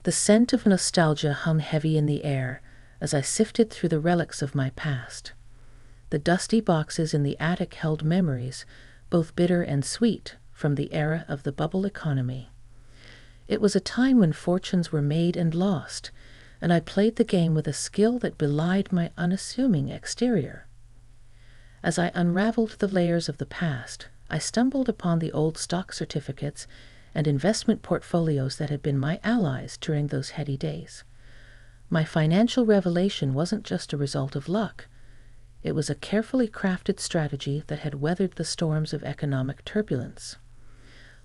The scent of nostalgia hung heavy in the air as I sifted through the relics of my past. The dusty boxes in the attic held memories, both bitter and sweet, from the era of the bubble economy. It was a time when fortunes were made and lost, and I played the game with a skill that belied my unassuming exterior. As I unraveled the layers of the past, I stumbled upon the old stock certificates and investment portfolios that had been my allies during those heady days. My financial revelation wasn't just a result of luck. It was a carefully crafted strategy that had weathered the storms of economic turbulence.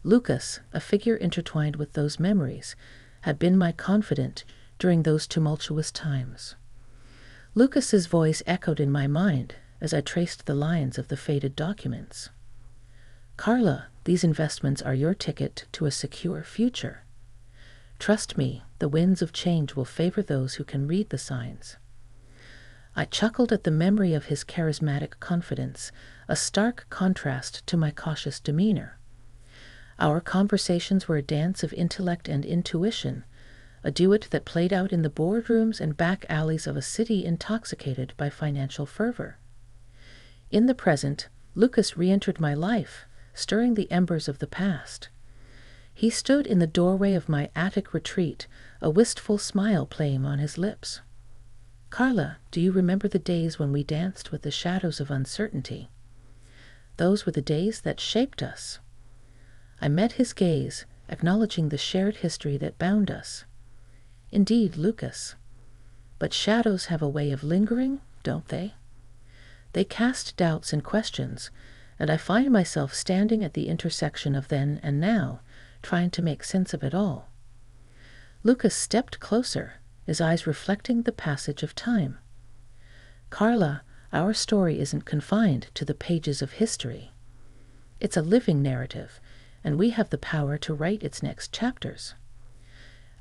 Lucas, a figure intertwined with those memories, had been my confidant during those tumultuous times. Lucas's voice echoed in my mind as I traced the lines of the faded documents. "Carla, these investments are your ticket to a secure future. Trust me, the winds of change will favor those who can read the signs." I chuckled at the memory of his charismatic confidence, a stark contrast to my cautious demeanor. Our conversations were a dance of intellect and intuition, a duet that played out in the boardrooms and back alleys of a city intoxicated by financial fervor. In the present, Lucas re-entered my life, stirring the embers of the past. He stood in the doorway of my attic retreat, a wistful smile playing on his lips. "Carla, do you remember the days when we danced with the shadows of uncertainty? Those were the days that shaped us." I met his gaze, acknowledging the shared history that bound us. "Indeed, Lucas. But shadows have a way of lingering, don't they? They cast doubts and questions, and I find myself standing at the intersection of then and now, trying to make sense of it all." Lucas stepped closer, his eyes reflecting the passage of time. "Carla, our story isn't confined to the pages of history. It's a living narrative, and we have the power to write its next chapters."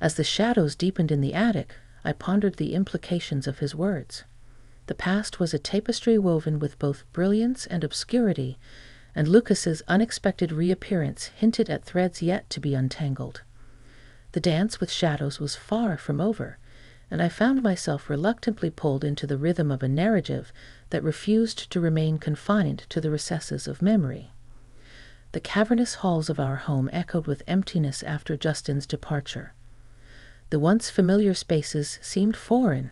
As the shadows deepened in the attic, I pondered the implications of his words. The past was a tapestry woven with both brilliance and obscurity, and Lucas's unexpected reappearance hinted at threads yet to be untangled. The dance with shadows was far from over, and I found myself reluctantly pulled into the rhythm of a narrative that refused to remain confined to the recesses of memory. The cavernous halls of our home echoed with emptiness after Justin's departure. The once familiar spaces seemed foreign,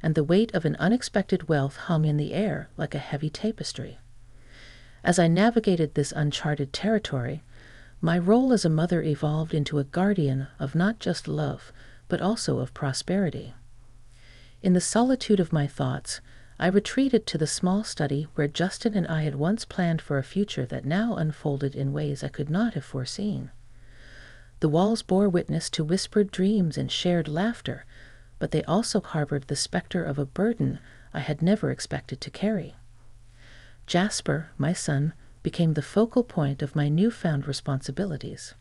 and the weight of an unexpected wealth hung in the air like a heavy tapestry. As I navigated this uncharted territory, my role as a mother evolved into a guardian of not just love, but also of prosperity. In the solitude of my thoughts, I retreated to the small study where Justin and I had once planned for a future that now unfolded in ways I could not have foreseen. The walls bore witness to whispered dreams and shared laughter, but they also harbored the specter of a burden I had never expected to carry. Jasper, my son, became the focal point of my newfound responsibilities.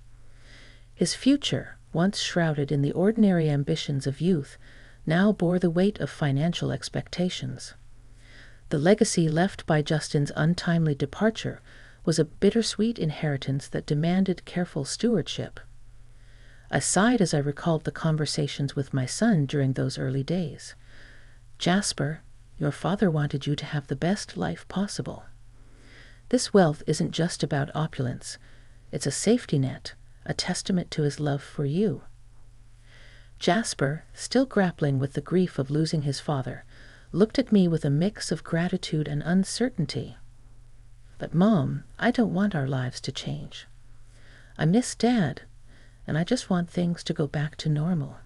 His future, once shrouded in the ordinary ambitions of youth, now bore the weight of financial expectations. The legacy left by Justin's untimely departure was a bittersweet inheritance that demanded careful stewardship. I sighed as I recalled the conversations with my son during those early days. "Jasper, your father wanted you to have the best life possible. This wealth isn't just about opulence. It's a safety net, a testament to his love for you." Jasper, still grappling with the grief of losing his father, looked at me with a mix of gratitude and uncertainty. "But Mom, I don't want our lives to change. I miss Dad, and I just want things to go back to normal."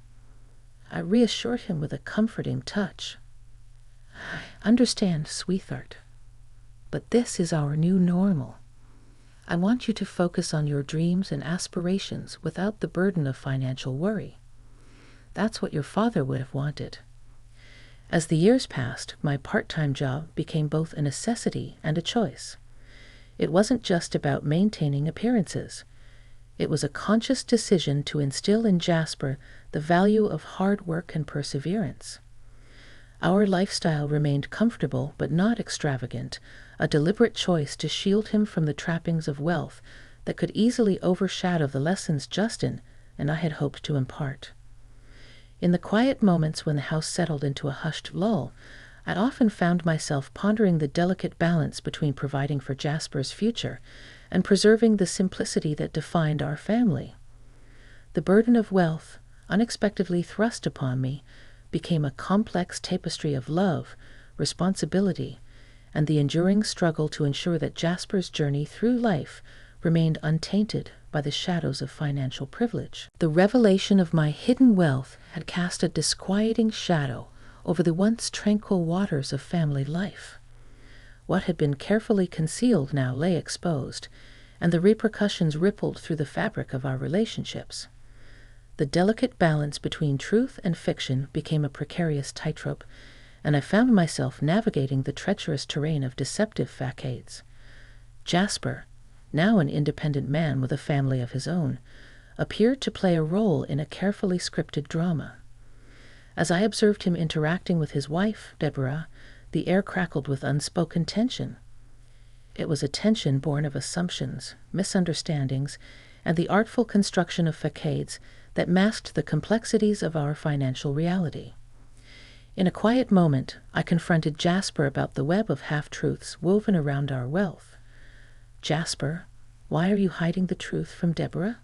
I reassured him with a comforting touch. "I understand, sweetheart, but this is our new normal. I want you to focus on your dreams and aspirations without the burden of financial worry. That's what your father would have wanted." As the years passed, my part-time job became both a necessity and a choice. It wasn't just about maintaining appearances. It was a conscious decision to instill in Jasper the value of hard work and perseverance. Our lifestyle remained comfortable but not extravagant, a deliberate choice to shield him from the trappings of wealth that could easily overshadow the lessons Justin and I had hoped to impart. In the quiet moments when the house settled into a hushed lull, I often found myself pondering the delicate balance between providing for Jasper's future and preserving the simplicity that defined our family. The burden of wealth, unexpectedly thrust upon me, became a complex tapestry of love, responsibility, and the enduring struggle to ensure that Jasper's journey through life remained untainted by the shadows of financial privilege. The revelation of my hidden wealth had cast a disquieting shadow over the once tranquil waters of family life. What had been carefully concealed now lay exposed, and the repercussions rippled through the fabric of our relationships. The delicate balance between truth and fiction became a precarious tightrope, and I found myself navigating the treacherous terrain of deceptive facades. Jasper, now an independent man with a family of his own, appeared to play a role in a carefully scripted drama. As I observed him interacting with his wife, Deborah, the air crackled with unspoken tension. It was a tension born of assumptions, misunderstandings, and the artful construction of facades that masked the complexities of our financial reality. In a quiet moment, I confronted Jasper about the web of half-truths woven around our wealth. "Jasper, why are you hiding the truth from Deborah?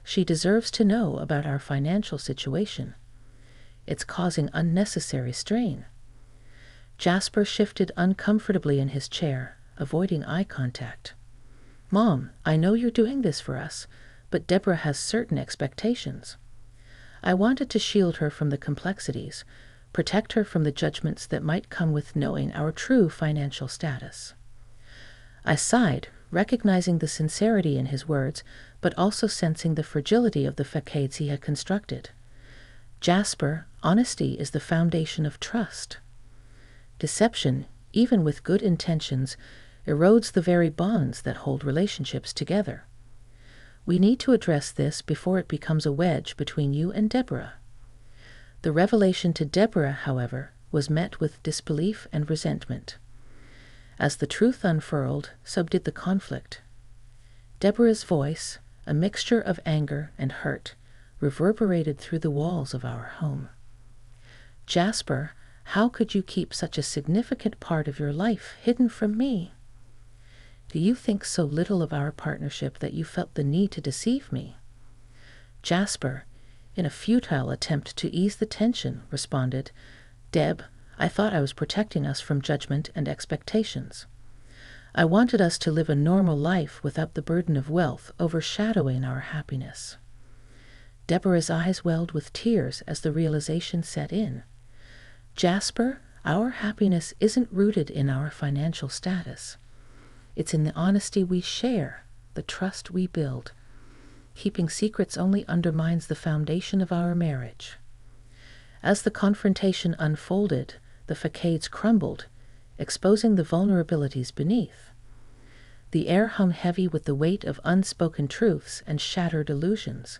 She deserves to know about our financial situation. It's causing unnecessary strain." Jasper shifted uncomfortably in his chair, avoiding eye contact. "Mom, I know you're doing this for us, but Deborah has certain expectations." I wanted to shield her from the complexities, protect her from the judgments that might come with knowing our true financial status. I sighed, recognizing the sincerity in his words, but also sensing the fragility of the facades he had constructed. "Jasper, honesty is the foundation of trust. Deception, even with good intentions, erodes the very bonds that hold relationships together. We need to address this before it becomes a wedge between you and Deborah." The revelation to Deborah, however, was met with disbelief and resentment. As the truth unfurled, so did the conflict. Deborah's voice, a mixture of anger and hurt, reverberated through the walls of our home. "Jasper, how could you keep such a significant part of your life hidden from me? Do you think so little of our partnership that you felt the need to deceive me?" Jasper, in a futile attempt to ease the tension, responded, "Deb, I thought I was protecting us from judgment and expectations. I wanted us to live a normal life without the burden of wealth overshadowing our happiness." Deborah's eyes welled with tears as the realization set in. "Jasper, our happiness isn't rooted in our financial status. It's in the honesty we share, the trust we build. Keeping secrets only undermines the foundation of our marriage." As the confrontation unfolded, the facades crumbled, exposing the vulnerabilities beneath. The air hung heavy with the weight of unspoken truths and shattered illusions.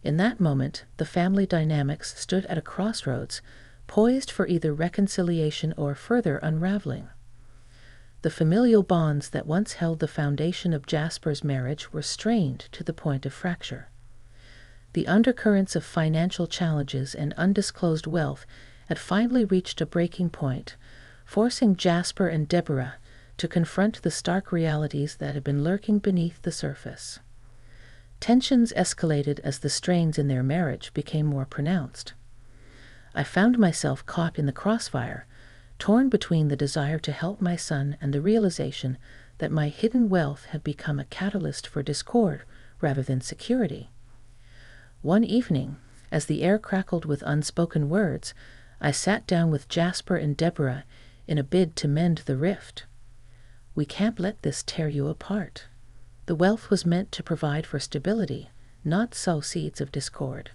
In that moment, the family dynamics stood at a crossroads, poised for either reconciliation or further unraveling. The familial bonds that once held the foundation of Jasper's marriage were strained to the point of fracture. The undercurrents of financial challenges and undisclosed wealth had finally reached a breaking point, forcing Jasper and Deborah to confront the stark realities that had been lurking beneath the surface. Tensions escalated as the strains in their marriage became more pronounced. I found myself caught in the crossfire, torn between the desire to help my son and the realization that my hidden wealth had become a catalyst for discord rather than security. One evening, as the air crackled with unspoken words, I sat down with Jasper and Deborah in a bid to mend the rift. "We can't let this tear you apart. The wealth was meant to provide for stability, not sow seeds of discord.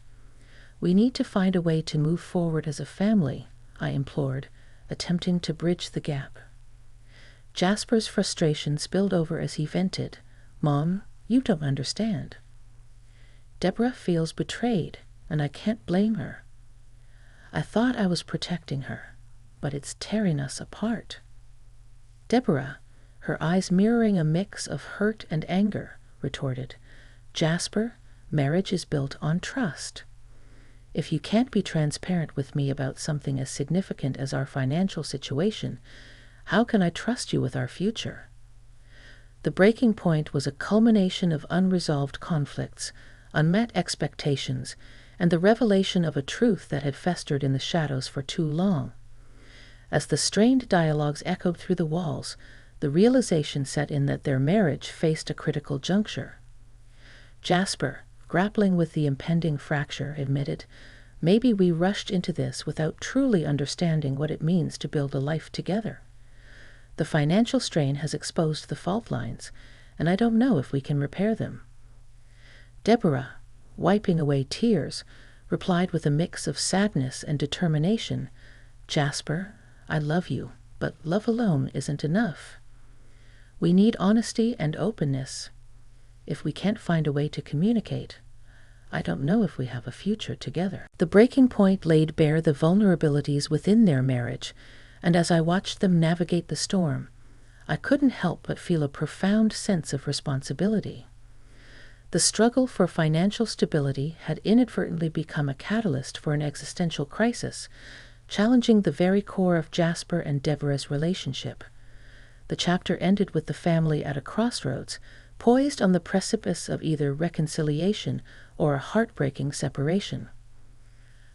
We need to find a way to move forward as a family," I implored, attempting to bridge the gap. Jasper's frustration spilled over as he vented, "Mom, you don't understand. Deborah feels betrayed, and I can't blame her. I thought I was protecting her, but it's tearing us apart." Deborah, her eyes mirroring a mix of hurt and anger, retorted, "Jasper, marriage is built on trust. If you can't be transparent with me about something as significant as our financial situation, how can I trust you with our future? The breaking point was a culmination of unresolved conflicts, unmet expectations, and the revelation of a truth that had festered in the shadows for too long. As the strained dialogues echoed through the walls, the realization set in that their marriage faced a critical juncture. Jasper, grappling with the impending fracture, admitted, "Maybe we rushed into this without truly understanding what it means to build a life together. The financial strain has exposed the fault lines, and I don't know if we can repair them." Deborah, wiping away tears, replied with a mix of sadness and determination, "Jasper, I love you, but love alone isn't enough. We need honesty and openness. If we can't find a way to communicate, I don't know if we have a future together." The breaking point laid bare the vulnerabilities within their marriage, and as I watched them navigate the storm, I couldn't help but feel a profound sense of responsibility. The struggle for financial stability had inadvertently become a catalyst for an existential crisis, challenging the very core of Jasper and Deborah's relationship. The chapter ended with the family at a crossroads, poised on the precipice of either reconciliation or a heartbreaking separation.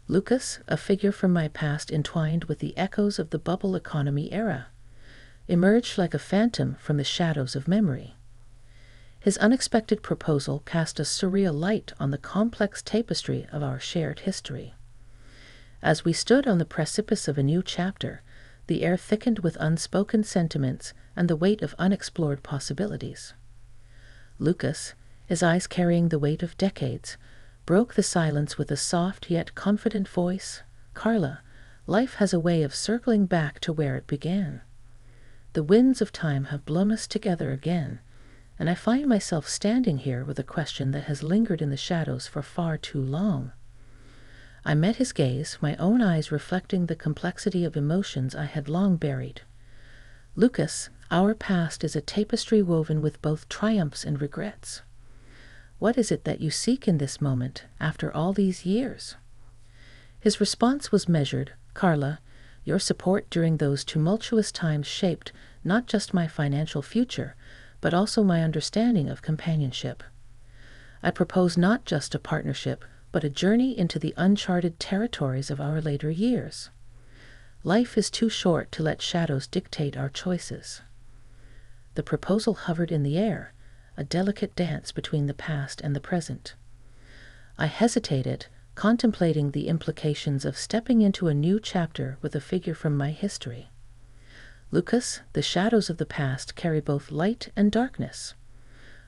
Lucas, a figure from my past entwined with the echoes of the bubble economy era, emerged like a phantom from the shadows of memory. His unexpected proposal cast a surreal light on the complex tapestry of our shared history. As we stood on the precipice of a new chapter, the air thickened with unspoken sentiments and the weight of unexplored possibilities. Lucas, his eyes carrying the weight of decades, broke the silence with a soft yet confident voice. "Carla, life has a way of circling back to where it began. The winds of time have blown us together again, and I find myself standing here with a question that has lingered in the shadows for far too long." I met his gaze, my own eyes reflecting the complexity of emotions I had long buried. "Lucas, our past is a tapestry woven with both triumphs and regrets. What is it that you seek in this moment after all these years?" His response was measured. "Carla, your support during those tumultuous times shaped not just my financial future, but also my understanding of companionship. I propose not just a partnership, but a journey into the uncharted territories of our later years. Life is too short to let shadows dictate our choices." The proposal hovered in the air, a delicate dance between the past and the present. I hesitated, contemplating the implications of stepping into a new chapter with a figure from my history. "Lucas, the shadows of the past carry both light and darkness.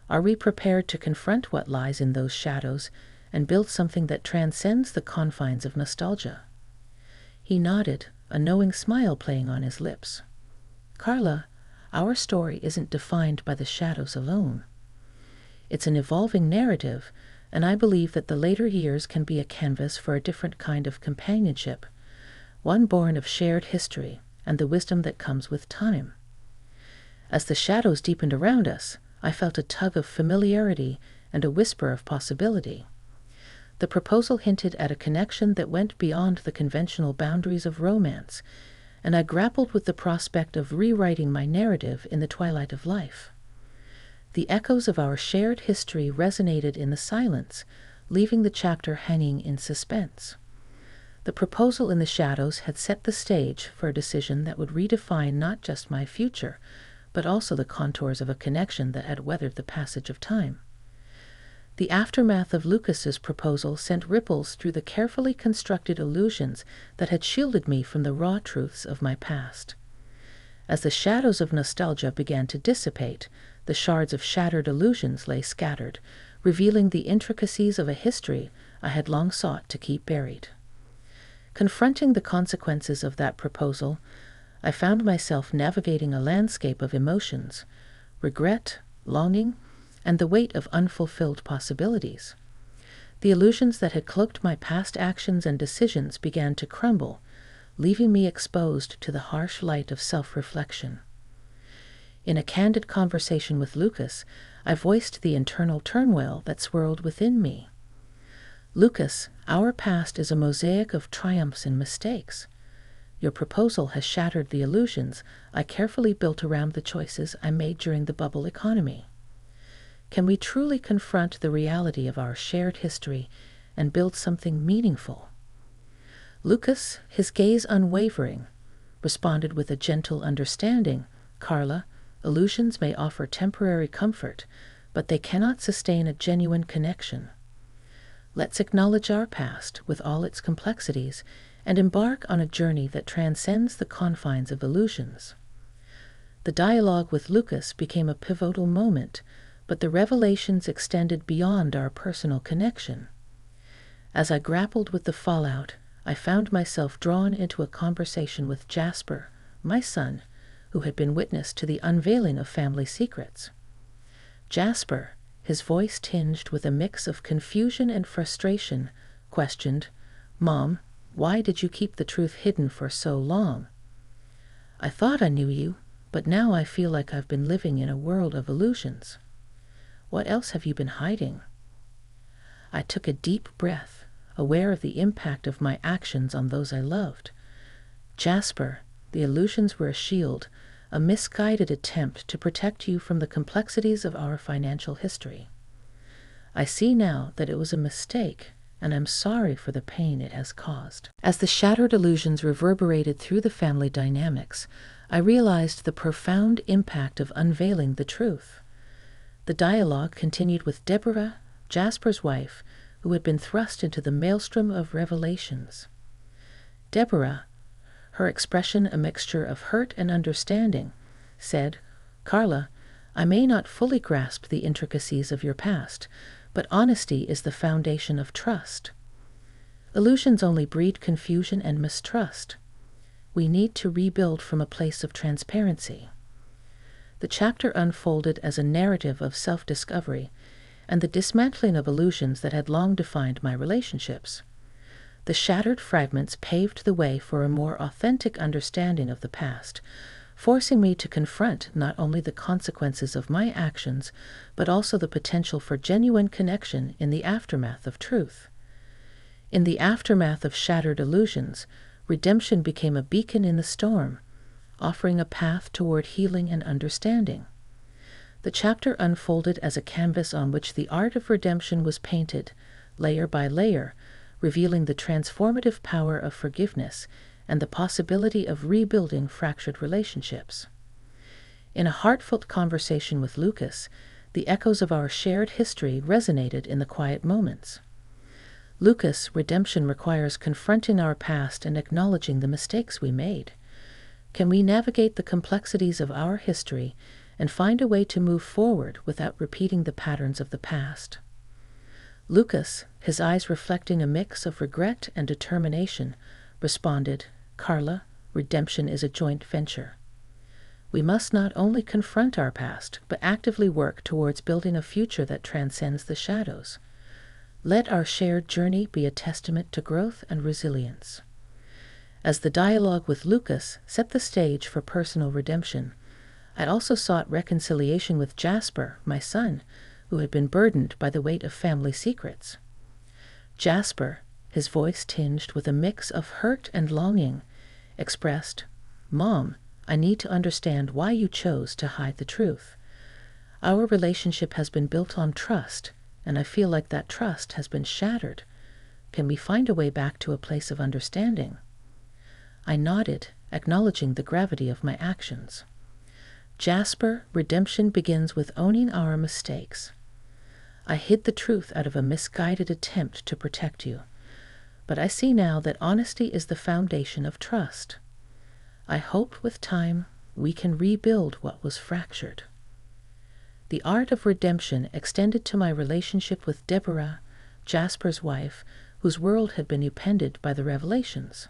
Are we prepared to confront what lies in those shadows and build something that transcends the confines of nostalgia?" He nodded, a knowing smile playing on his lips. "Carla, our story isn't defined by the shadows alone. It's an evolving narrative, and I believe that the later years can be a canvas for a different kind of companionship, one born of shared history and the wisdom that comes with time." As the shadows deepened around us, I felt a tug of familiarity and a whisper of possibility. The proposal hinted at a connection that went beyond the conventional boundaries of romance, and I grappled with the prospect of rewriting my narrative in the twilight of life. The echoes of our shared history resonated in the silence, leaving the chapter hanging in suspense. The proposal in the shadows had set the stage for a decision that would redefine not just my future, but also the contours of a connection that had weathered the passage of time. The aftermath of Lucas's proposal sent ripples through the carefully constructed illusions that had shielded me from the raw truths of my past. As the shadows of nostalgia began to dissipate, the shards of shattered illusions lay scattered, revealing the intricacies of a history I had long sought to keep buried. Confronting the consequences of that proposal, I found myself navigating a landscape of emotions, regret, longing, and the weight of unfulfilled possibilities. The illusions that had cloaked my past actions and decisions began to crumble, leaving me exposed to the harsh light of self-reflection. In a candid conversation with Lucas, I voiced the internal turmoil that swirled within me. Lucas, our past is a mosaic of triumphs and mistakes. Your proposal has shattered the illusions I carefully built around the choices I made during the bubble economy. Can we truly confront the reality of our shared history and build something meaningful? Lucas, his gaze unwavering, responded with a gentle understanding. Carla, illusions may offer temporary comfort, but they cannot sustain a genuine connection. Let's acknowledge our past with all its complexities and embark on a journey that transcends the confines of illusions. The dialogue with Lucas became a pivotal moment, but the revelations extended beyond our personal connection. As I grappled with the fallout, I found myself drawn into a conversation with Jasper, my son, who had been witness to the unveiling of family secrets. Jasper, his voice tinged with a mix of confusion and frustration, questioned, "Mom, why did you keep the truth hidden for so long? I thought I knew you, but now I feel like I've been living in a world of illusions. What else have you been hiding?" I took a deep breath, aware of the impact of my actions on those I loved. Jasper, the illusions were a shield, a misguided attempt to protect you from the complexities of our financial history. I see now that it was a mistake, and I'm sorry for the pain it has caused. As the shattered illusions reverberated through the family dynamics, I realized the profound impact of unveiling the truth. The dialogue continued with Deborah, Jasper's wife, who had been thrust into the maelstrom of revelations. Deborah, her expression a mixture of hurt and understanding, said, "Carla, I may not fully grasp the intricacies of your past, but honesty is the foundation of trust. Illusions only breed confusion and mistrust. We need to rebuild from a place of transparency." The chapter unfolded as a narrative of self-discovery and the dismantling of illusions that had long defined my relationships. The shattered fragments paved the way for a more authentic understanding of the past, forcing me to confront not only the consequences of my actions, but also the potential for genuine connection in the aftermath of truth. In the aftermath of shattered illusions, redemption became a beacon in the storm, offering a path toward healing and understanding. The chapter unfolded as a canvas on which the art of redemption was painted, layer by layer, revealing the transformative power of forgiveness and the possibility of rebuilding fractured relationships. In a heartfelt conversation with Lucas, the echoes of our shared history resonated in the quiet moments. Lucas, redemption requires confronting our past and acknowledging the mistakes we made. Can we navigate the complexities of our history and find a way to move forward without repeating the patterns of the past? Lucas, his eyes reflecting a mix of regret and determination, responded, "Carla, redemption is a joint venture. We must not only confront our past, but actively work towards building a future that transcends the shadows. Let our shared journey be a testament to growth and resilience." As the dialogue with Lucas set the stage for personal redemption, I also sought reconciliation with Jasper, my son, who had been burdened by the weight of family secrets. Jasper, his voice tinged with a mix of hurt and longing, expressed, "Mom, I need to understand why you chose to hide the truth. Our relationship has been built on trust, and I feel like that trust has been shattered. Can we find a way back to a place of understanding?" I nodded, acknowledging the gravity of my actions. Jasper, redemption begins with owning our mistakes. I hid the truth out of a misguided attempt to protect you, but I see now that honesty is the foundation of trust. I hope with time we can rebuild what was fractured. The art of redemption extended to my relationship with Deborah, Jasper's wife, whose world had been upended by the revelations.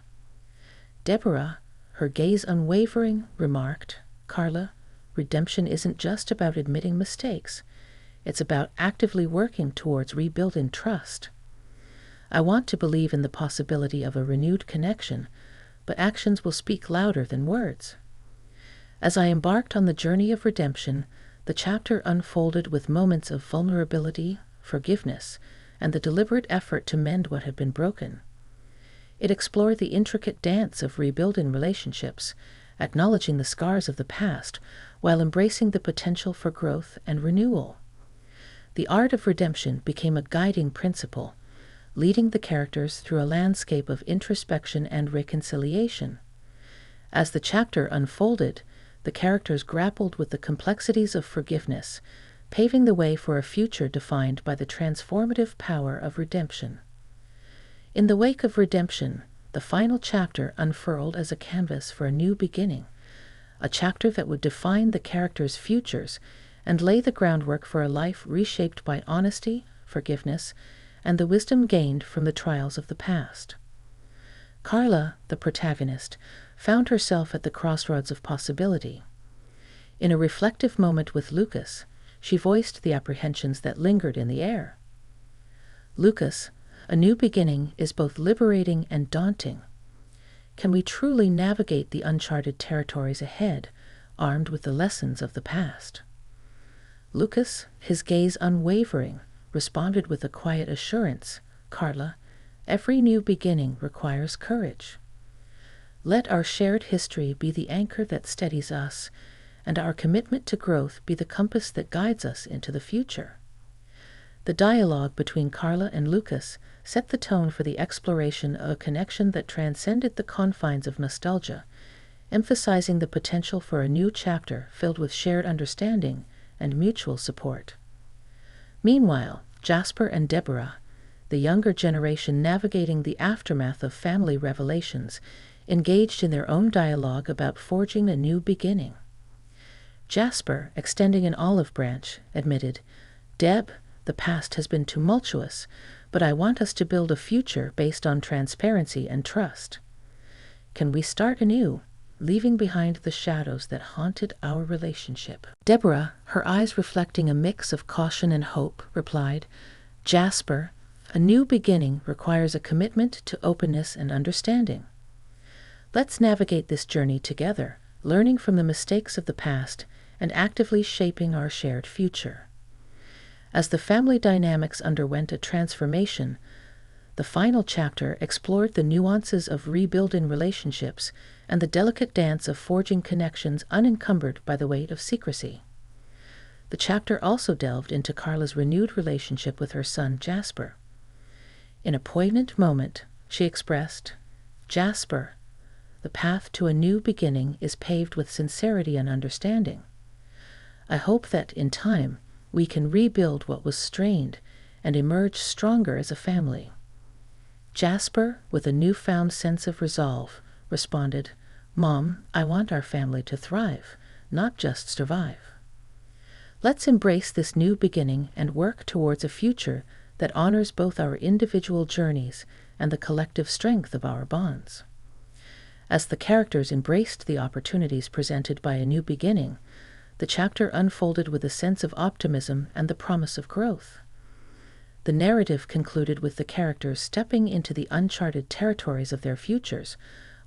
Deborah, her gaze unwavering, remarked, "Carla, redemption isn't just about admitting mistakes. It's about actively working towards rebuilding trust. I want to believe in the possibility of a renewed connection, but actions will speak louder than words." As I embarked on the journey of redemption, the chapter unfolded with moments of vulnerability, forgiveness, and the deliberate effort to mend what had been broken. It explored the intricate dance of rebuilding relationships, acknowledging the scars of the past while embracing the potential for growth and renewal. The art of redemption became a guiding principle, leading the characters through a landscape of introspection and reconciliation. As the chapter unfolded, the characters grappled with the complexities of forgiveness, paving the way for a future defined by the transformative power of redemption. In the wake of redemption, the final chapter unfurled as a canvas for a new beginning, a chapter that would define the characters' futures and lay the groundwork for a life reshaped by honesty, forgiveness, and the wisdom gained from the trials of the past. Carla, the protagonist, found herself at the crossroads of possibility. In a reflective moment with Lucas, she voiced the apprehensions that lingered in the air. Lucas, a new beginning is both liberating and daunting. Can we truly navigate the uncharted territories ahead, armed with the lessons of the past? Lucas, his gaze unwavering, responded with a quiet assurance, "Carla, every new beginning requires courage. Let our shared history be the anchor that steadies us, and our commitment to growth be the compass that guides us into the future." The dialogue between Carla and Lucas set the tone for the exploration of a connection that transcended the confines of nostalgia, emphasizing the potential for a new chapter filled with shared understanding and mutual support. Meanwhile, Jasper and Deborah, the younger generation navigating the aftermath of family revelations, engaged in their own dialogue about forging a new beginning. Jasper, extending an olive branch, admitted, "Deb, the past has been tumultuous, but I want us to build a future based on transparency and trust. Can we start anew, leaving behind the shadows that haunted our relationship?" Deborah, her eyes reflecting a mix of caution and hope, replied, "Jasper, a new beginning requires a commitment to openness and understanding. Let's navigate this journey together, learning from the mistakes of the past and actively shaping our shared future." As the family dynamics underwent a transformation, the final chapter explored the nuances of rebuilding relationships and the delicate dance of forging connections unencumbered by the weight of secrecy. The chapter also delved into Carla's renewed relationship with her son Jasper. In a poignant moment, she expressed, "Jasper, the path to a new beginning is paved with sincerity and understanding. I hope that, in time, we can rebuild what was strained and emerge stronger as a family." Jasper, with a newfound sense of resolve, responded, "Mom, I want our family to thrive, not just survive. Let's embrace this new beginning and work towards a future that honors both our individual journeys and the collective strength of our bonds." As the characters embraced the opportunities presented by a new beginning, the chapter unfolded with a sense of optimism and the promise of growth. The narrative concluded with the characters stepping into the uncharted territories of their futures,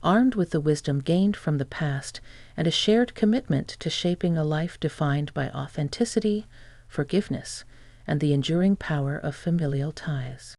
armed with the wisdom gained from the past and a shared commitment to shaping a life defined by authenticity, forgiveness, and the enduring power of familial ties.